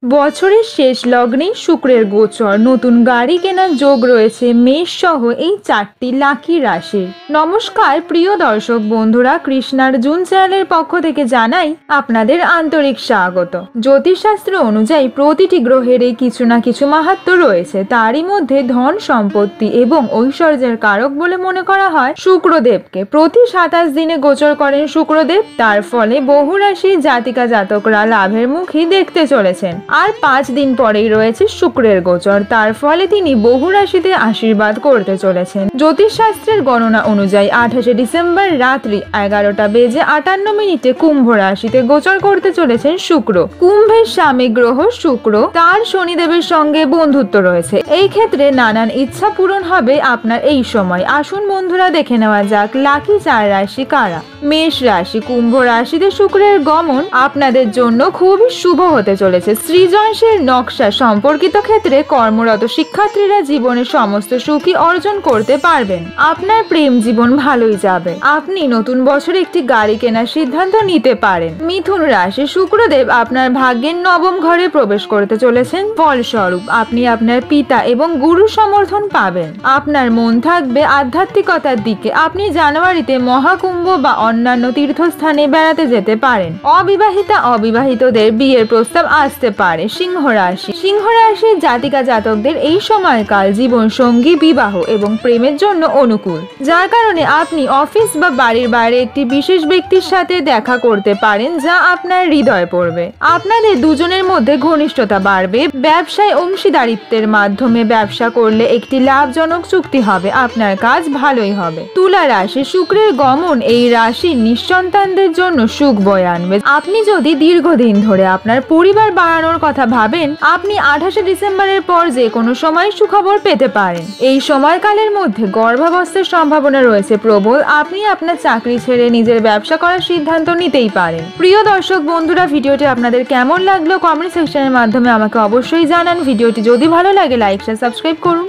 বছরের শেষ লগ্নে শুক্রের গোচর, নতুন গাড়ি কেনার যোগ রয়েছে মেষ সহ এই 4টি লাকি রাশির। নমস্কার প্রিয় দর্শক বন্ধুরা, কৃষ্ণার্জুন চ্যানেলের পক্ষ থেকে জানাই আপনাদের আন্তরিক স্বাগত। জ্যোতিষশাস্ত্র অনুযায়ী প্রতিটি গ্রহেরই কিছু না কিছু মাহাত্ম্য রয়েছে। তারই মধ্যে ধন সম্পত্তি এবং ঐশ্বর্যের কারক বলে মনে করা হয় শুক্রদেবকে। প্রতি 27 দিনে গোচর করেন শুক্রদেব, তার ফলে বহু রাশির জাতিকা জাতকরা লাভের মুখী দেখতে চলেছেন। আর 5 দিন পরেই রয়েছে শুক্রের গোচর, তার ফলে তিনি বহু রাশিতে আশীর্বাদ করতে চলেছেন। জ্যোতিষশাস্ত্রের গণনা অনুযায়ী 28 ডিসেম্বর রাত্রি 11:58 কুম্ভ রাশিতে গোচর করতে চলেছেন শুক্র। কুম্ভের স্বামী গ্রহ শুক্র, তার শনিদেবের সঙ্গে বন্ধুত্ব রয়েছে। এই ক্ষেত্রে নানান ইচ্ছা পূরণ হবে আপনার এই সময়। আসুন বন্ধুরা দেখে নেওয়া যাক লাকি 4 রাশি কারা। মেষ রাশি। কুম্ভ রাশিতে শুক্রের গমন আপনাদের জন্য খুবই শুভ হতে চলেছে। সৃজনশীল নকশা সম্পর্কিত ক্ষেত্রে কর্মরত শিক্ষার্থীরা জীবনে সমস্ত সুখী অর্জন করতে পারবেন। আপনার প্রেম জীবন ভালোই যাবে। আপনি নতুন বছরে একটি গাড়ি কেনার সিদ্ধান্ত নিতে পারেন। মিথুন রাশি। শুক্রদেব আপনার ভাগ্যের 9ম ঘরে প্রবেশ করতে চলেছেন। ফলস্বরূপ আপনি আপনার পিতা এবং গুরু সমর্থন পাবেন। আপনার মন থাকবে আধ্যাত্মিকতার দিকে। আপনি জানুয়ারিতে মহাকুম্ভ বা অন্যান্য তীর্থস্থানে বেড়াতে যেতে পারেন। অবিবাহিতদের বিয়ের প্রস্তাব আসতে পারে। সিংহ রাশি। সিংহ রাশির জাতিকা জাতকদের এই সময়কাল জীবন সঙ্গী, বিবাহ এবং প্রেমের জন্য অনুকূল, যার কারণে আপনি অফিস বা বাড়ির বাইরে একটি বিশেষ ব্যক্তির সাথে দেখা করতে পারেন যা আপনার হৃদয় পড়বে। আপনাদের দুজনের মধ্যে ঘনিষ্ঠতা বাড়বে। ব্যবসায় অংশীদারিত্বের মাধ্যমে ব্যবসা করলে একটি লাভজনক চুক্তি হবে। আপনার কাজ ভালোই হবে। তুলা রাশি। শুক্রের গমন এই রাশির নিঃসন্তানদের জন্য সুখ বয়ে আনবে। আপনি যদি দীর্ঘদিন ধরে আপনার পরিবার বাড়ানোর কথা ভাবেন, আপনি 28 ডিসেম্বরের পর যে কোনো সময় সুখবর পেতে পারেন। এই সময়কালের মধ্যে গর্ভাবস্থার সম্ভাবনা রয়েছে প্রবল। আপনি আপনার চাকরি ছেড়ে নিজের ব্যবসা করার সিদ্ধান্ত নিতেই পারেন। প্রিয় দর্শক বন্ধুরা, ভিডিওটি আপনাদের কেমন লাগলো কমেন্ট সেকশনের মাধ্যমে আমাকে অবশ্যই জানান। ভিডিওটি যদি ভালো লাগে লাইক শেয়ার সাবস্ক্রাইব করুন।